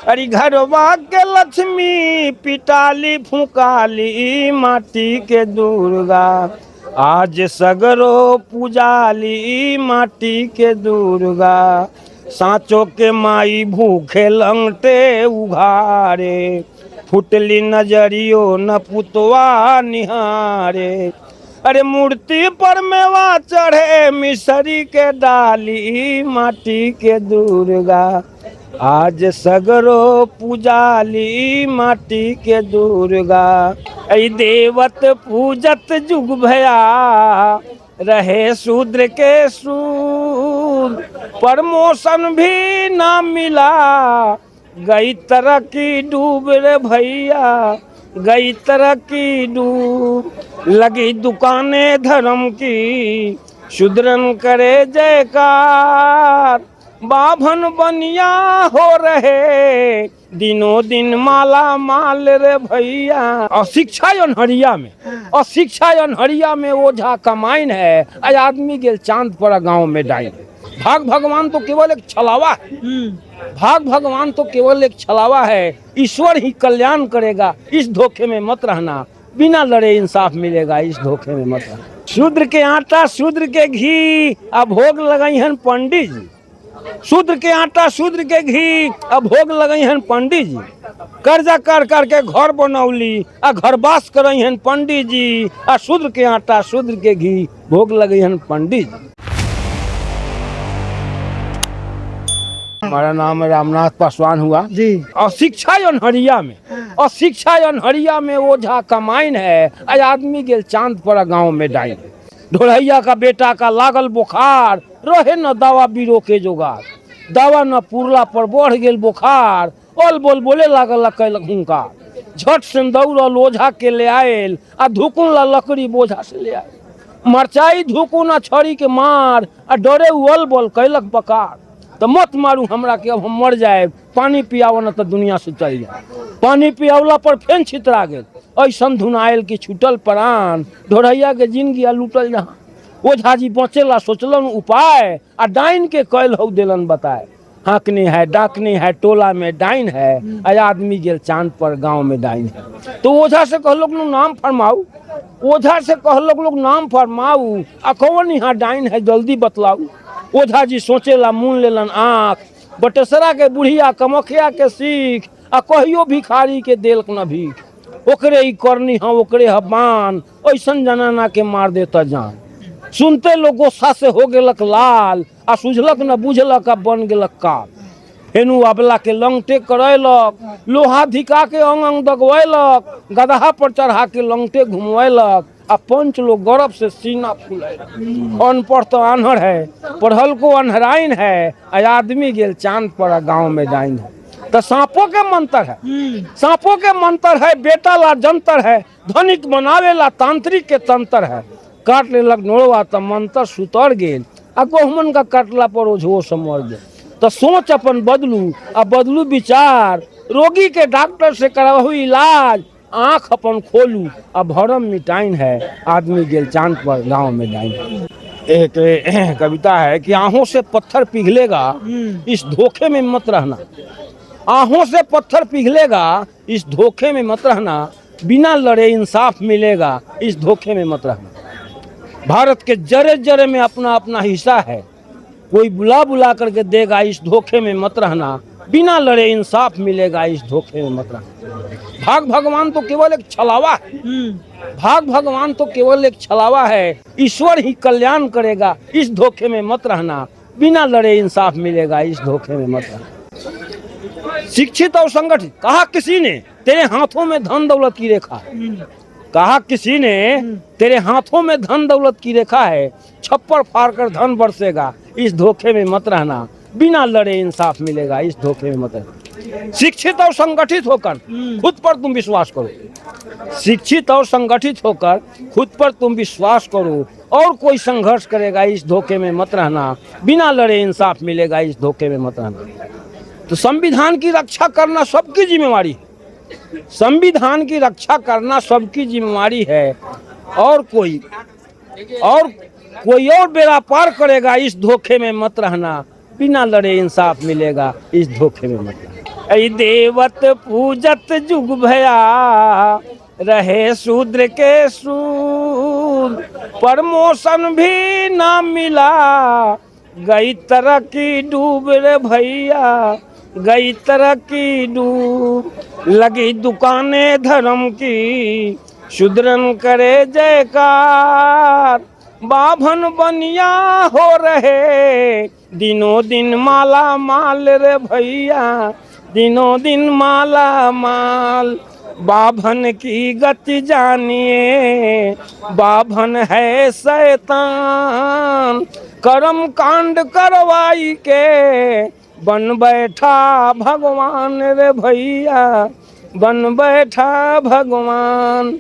अरे घरवा के लक्ष्मी पिटाली फुकाली माटी के दुर्गा, आज सगरो पूजाली माटी के दुर्गा। साँचो के माई भूखे लंगटे उघारे, फुटली नजरियो न पुतवा निहारे। अरे मूर्ति पर मेवा चढ़े मिसरी के डाली माटी के दुर्गा, आज सगरो पूजाली माटी के दुर्गा। ऐ देवत पूजत जुग भया, रहे शूद्र के शूद्र, प्रमोशन भी ना मिला, गई तरक्की डूब रे भैया, गई तरक्की डूब। लगी दुकानें धर्म की, शूद्रन करे जयकार, बाभन बनिया हो रहे, दिनों दिन माला माल रे भैया। और शिक्षा अनहरिया में, और शिक्षा अनहरिया में ओझा कमाइन है, आज आदमी गेल चांद पर गांव में डाइन। भाग भगवान तो केवल एक छलावा है, भाग भगवान तो केवल एक छलावा है, ईश्वर ही कल्याण करेगा, इस धोखे में मत रहना, बिना लड़े इंसाफ मिलेगा, इस धोखे में मत रहना। शूद्र के आटा शूद्र के घी, अब भोग लगाई हन पंडित जी। शूद्र के आटा शूद्र के घी, अब भोग लगई हन पंडित जी। कर्जा कर करके घर बनौली, आ घर बास करई हन पंडित जी। आ शूद्र के आटा शूद्र के घी, भोग लगई हन पंडित जी। हमारा नाम रामनाथ पासवान हुआ जी। और शिक्षा अनहरिया में, और शिक्षा अनहरिया में ओझा कमाइन है, आज आदमी गेल चांद पर गांव में डाइन। ढोलैया का बेटा का लागल बुखार, रहे न दवा बीरो के जोगार, दवा न पुरला पर बढ़ गेल बुखार, ओल बोल बोले लागल कैलक हुंकार। झट से दौड़ल ओझा के ले आयल, आ धुकुन ला लकड़ी बोझा से ले आयल। मरचाई धुकुन आ छड़ी के मार, आ डरे ओल बोल कैलक बकार। तो मत मारू हमरा के, अब हम मर जाए, पानी पियाव न तो दुनिया से चल जाए। पानी पियावला पर फेन छितरा गेल, ऐसन धुनायल की छूटल प्राण, ढोरैया के जिंदगी लूटल जहाँ। ओझा जी बचेला सोचलन उपाय, आ डाइन के कैल हौ देलन बताए। हाँकनी है डाकनी है टोला में डाइन है, आज आदमी गेल चांद पर गांव में डाइन है। तो ओझा से कहलोग लोग नाम फरमाऊ, ओझा से कहलोग लोग नाम फरमाऊ, आ कौन यहाँ डाइन है जल्दी बतलाऊ। ओझा जी सोचेला मुन लेलन आँख, बटेसरा के बुढ़िया कमखिया के सीख, आ कहियो भिखारी के देलक न भीख। ओकरे ही करनी हाँ ओकरे हबान, ऐसन जनाना के मार देता जान। सुनते लोग गोस्सा से हो गेलक लाल, आ सुझलक न बुझलक आ बन गेलक काल। हेनु अबला के लंगटे करैलक, लोहा धिका के अंग अंग दगवैलक, गदहा पर चढ़ा के लंगटे घुमवैलक, आ पंच लोग गौरव से सीना फुलैलक। अनपढ़ तो आन्हर है, पढ़ल को अनहराइन है, आज आदमी गेल चांद पर गाँव में डाइन है। तो सांपों के मंत्र है, सांपों के मंत्र है, बेटा ला जंतर है, धनिक बनावे ला तांत्रिक के तंत्र है। काट लेलक नोड़वा तो मंत्र सुतर गेल, आ गोहमन का काटला पर ओझो समर गेल। तो सोच अपन बदलू, आ बदलू विचार, रोगी के डॉक्टर से करावू इलाज, आँख अपन खोलू, आ भरम मिटाइन है, आदमी गेल चांद पर गाँव में डाइन। एक कविता है कि आहों से पत्थर पिघलेगा, इस धोखे में मत रहना। आहों से पत्थर पिघलेगा, इस धोखे में मत रहना, बिना लड़े इंसाफ मिलेगा, इस धोखे में मत रहना। भारत के जरे जरे में अपना अपना हिस्सा है, कोई बुला बुला करके देगा, इस धोखे में मत रहना, बिना लड़े इंसाफ मिलेगा, इस धोखे में मत रहना। भाग भगवान तो केवल एक छलावा है, भाग भगवान तो केवल एक छलावा है, ईश्वर ही कल्याण करेगा, इस धोखे में मत रहना, बिना लड़े इंसाफ मिलेगा, इस धोखे में मत रहना। शिक्षित और संगठित, कहा किसी ने तेरे हाथों में धन दौलत की रेखा, कहा किसी ने तेरे हाथों में धन दौलत की रेखा है, छप्पर फाड़ कर धन बरसेगा, इस धोखे में मत रहना, बिना लड़े इंसाफ मिलेगा, इस धोखे में मत रहना। शिक्षित और संगठित होकर खुद पर तुम विश्वास करो, शिक्षित और संगठित होकर खुद पर तुम विश्वास करो, और कोई संघर्ष करेगा, इस धोखे में मत रहना, बिना लड़े इंसाफ मिलेगा, इस धोखे में मत रहना। तो संविधान की रक्षा करना सबकी जिम्मेवारी है, संविधान की रक्षा करना सबकी जिम्मेवारी है, और कोई और बेड़ा पार करेगा, इस धोखे में मत रहना, बिना लड़े इंसाफ मिलेगा, इस धोखे में मत रहना। ऐ देवत पूजत जुग भया, रहे शूद्र के शूद्र, प्रमोशन भी ना मिला, गई तरक्की डूब रे भैया, गई तरक्की डूब। लगी दुकानें धर्म की, शूद्रन करे जयकार, बाभन बनिया हो रहे, दिनों दिन माला माल रे भैया, दिनों दिन माला माल। बाभन की गति जानिए, बाभन है शैतान, कर्म कांड करवाई के, बन बैठा भगवान रे भैया, बन बैठा भगवान।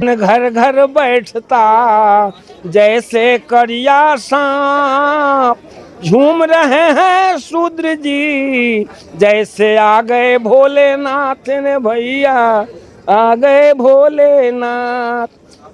घर घर बैठता जैसे करिया सांप, झूम रहे हैं शूद्र जी, जैसे आ गए भोलेनाथ ने भैया, आ गए भोलेनाथ।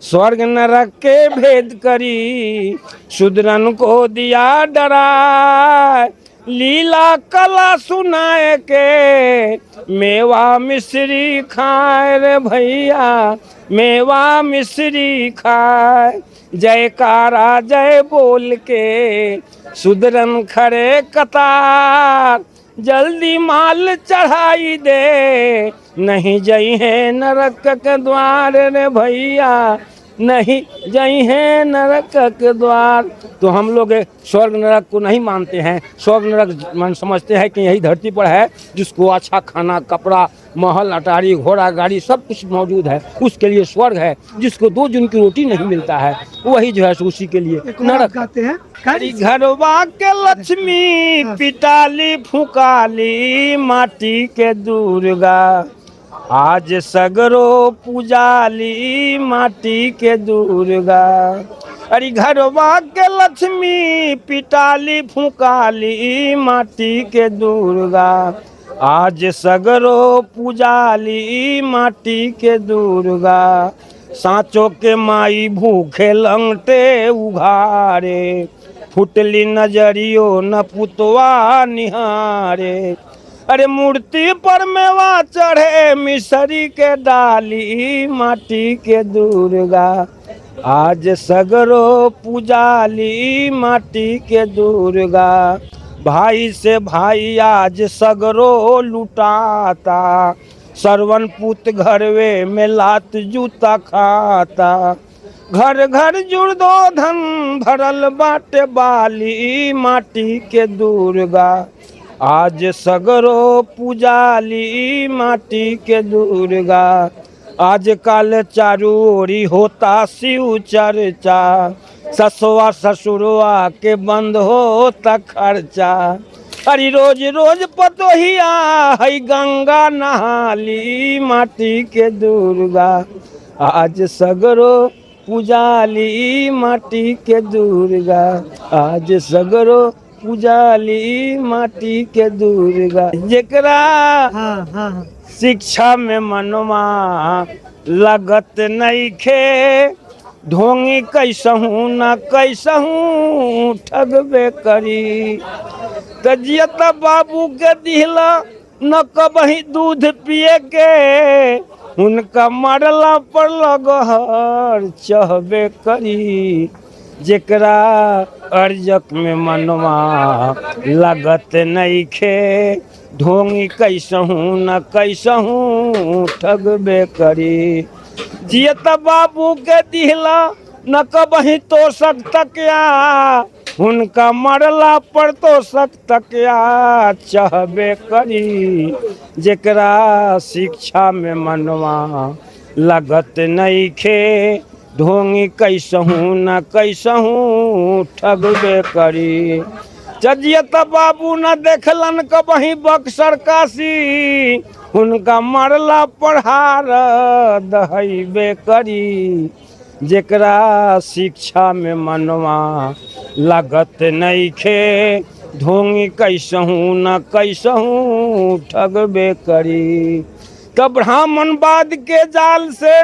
स्वर्ग नरक के भेद करी, शूद्रन को दिया डराए, लीला कला सुनाए के, मेवा मिश्री खाए रे भैया, मेवा मिश्री खाए। जयकारा जय बोल के, शूद्रन खड़े कतार, जल्दी माल चढ़ाई दे, नहीं जई है नरक के द्वार रे भैया, नहीं जई है नरक के द्वार। तो हम लोग स्वर्ग नरक को नहीं मानते हैं, स्वर्ग नरक मन समझते हैं कि यही धरती पर है, जिसको अच्छा खाना कपड़ा महल अटारी घोड़ा गाड़ी सब कुछ मौजूद है, उसके लिए स्वर्ग है। जिसको 2 दिन की रोटी नहीं मिलता है, वही जो है उसी के लिए नरक कहते हैं। घरवा के लक्ष्मी पिटाली फुकाली, माटी के दुर्गा, आज सगरो पूजाली, माटी के दुर्गा। अरे घरवा के लक्ष्मी पिटाली फुकाली, माटी के दुर्गा, आज सगरो पूजाली, माटी के दुर्गा। सांचो के माई भूखे लंगटे उघारे, फुटली नजरियो न पुतवा निहारे। अरे मूर्ति पर मेवा चढ़े, मिसरी के डाली, माटी के दुर्गा, आज सगरो पूजाली, माटी के दुर्गा। भाई से भाई आज सगरो लुटाता, सरवन पुत घरवे में लात जूता खाता। घर घर जुड़दो धन भरल बाटे बाली, माटी के दुर्गा, आज सगरो पूजाली, माटी के दुर्गा। आज काल चारू ओरी होता शिव चर्चा, ससुआ ससुरवा के बंद होता खर्चा। अरे रोज रोज पतोहिया है गंगा नहाली, माटी के दुर्गा, आज सगरो पूजाली, माटी के दुर्गा, आज सगरो पूजाली, माटी के दुर्गा। जेकरा शिक्षा में मनवा लगत नइखे, ढोंगी कैसहू न कैसहू ठगबे करी। तजियत बाबू के दिहला न कबही दूध पिए के, उनका मरला पर लगहर चहबे करी। जेकरा अर्जक में मनवा लगत नइखे, ढोंगी कैसहू न कैसहू ठगबे करी। जियत बाबू के दिहला न कबही तो सकतकिया, उनका मरला पर तो सकतकिया चहबे करी। जेकरा शिक्षा में मनवा लगत नइखे, ढोंगी कैसहू न कैसहू ठगबे करी। जजियत बाबू न देखलन कबही बक्सर काशी, उनका मरला पढ़ार दहबे करी। जेकरा शिक्षा में मनवा लगत नइखे, ढोंगी कैसहू न कैसहू ठगबे करी। तो ब्राह्मणवाद के जाल से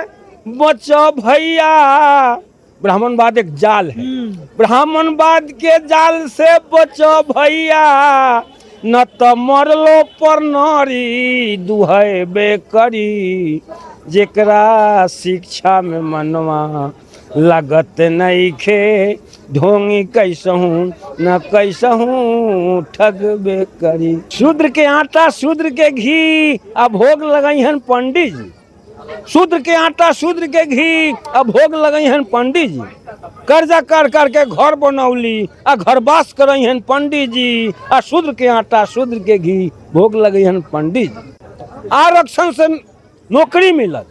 बचो भैया, ब्राह्मणवाद एक जाल है, ब्राह्मणवाद के जाल से बचो भैया। न त मरलो पर नारी दुहैबे करी। जेकरा शिक्षा में मनवा लगत नइखे ढोंगी कैसहूं न कैसहूं ठगबे करी। शूद्र के आटा शूद्र के घी अब भोग लगई हन पंडित जी। शूद्र के आटा शूद्र के घी अब भोग लगई हन पंडित जी। कर्जा कर करके घर बनौली आ घरवास करई हन पंडित जी। आ शूद्र के आटा शूद्र के घी भोग लगई हन पंडित जी। आरक्षण से नौकरी मिलल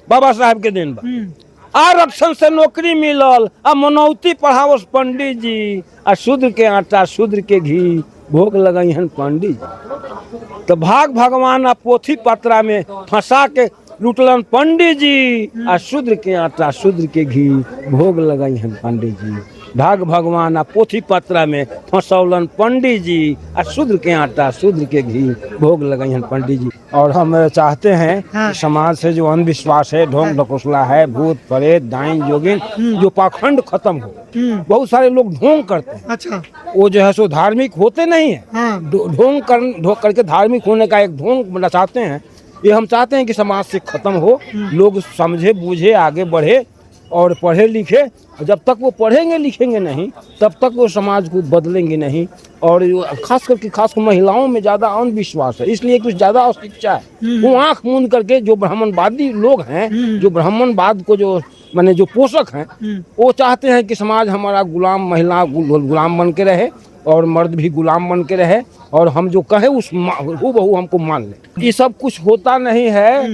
बाबा साहब के दिन बा। आरक्षण से नौकरी मिलल आ मनौती पढ़ावस पंडित जी। आ शूद्र के आटा शूद्र के घी भोग लगई हन पंडित जी। तो भाग भगवान आ पोथी पत्रा में फंसा के लुटलन पंडित जी। आ शूद्र के आटा शूद्र के घी भोग लगई हन पंडित जी। भाग भगवान आ पोथी पत्रा में फंसौलन पंडित जी। आ शूद्र के आटा शूद्र के घी भोग लगई हन पंडित जी। और हम चाहते हैं कि समाज से जो अंधविश्वास है, ढोंग ढकोसला है, भूत प्रेत डाइन जोगिन, जो पाखंड खत्म हो। बहुत सारे लोग ढोंग करते हैं। अच्छा, वो जो है सो धार्मिक होते नहीं है। ढोंग करके धार्मिक होने का एक ढोंग चाहते हैं। ये हम चाहते हैं कि समाज से खत्म हो, लोग समझे बूझे आगे बढ़े और पढ़े लिखे। जब तक वो पढ़ेंगे लिखेंगे नहीं तब तक वो समाज को बदलेंगे नहीं। और खास कर महिलाओं में ज़्यादा अंधविश्वास है, इसलिए कुछ ज़्यादा अशिक्षा है। वो आँख मूंद करके जो ब्राह्मणवादी लोग हैं, जो ब्राह्मणवाद को जो माने जो पोषक हैं, वो चाहते हैं कि समाज हमारा गुलाम, महिला गुलाम बन के रहे और मर्द भी गुलाम बन के रहे और हम जो कहे उस हूबहू हमको मान ले। ये सब कुछ होता नहीं है।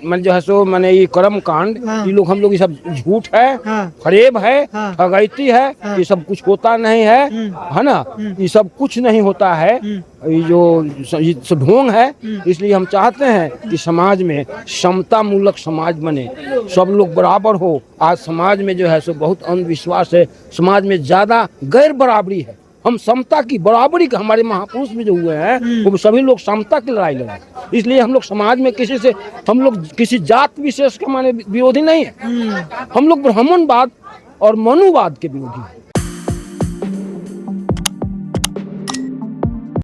मन जो है सो मैंने ये कर्म कांड, ये लोग हम लोग ये सब झूठ है, फरेब है, ठगैती है, ये सब कुछ होता नहीं है ना। ये सब कुछ नहीं होता है, ये जो ढोंग है। इसलिए हम चाहते हैं कि समाज में समता मूलक समाज बने, सब लोग बराबर हो। आज समाज में जो है सो बहुत अंधविश्वास है, समाज में ज़्यादा गैर बराबरी है। हम समता की बराबरी का, हमारे महापुरुष भी जो हुए हैं वो सभी लोग समता की लड़ाई लड़ाए। इसलिए हम लोग समाज में हम लोग किसी जात विशेष के माने विरोधी नहीं है। हम लोग ब्राह्मणवाद और मनुवाद के विरोधी हैं।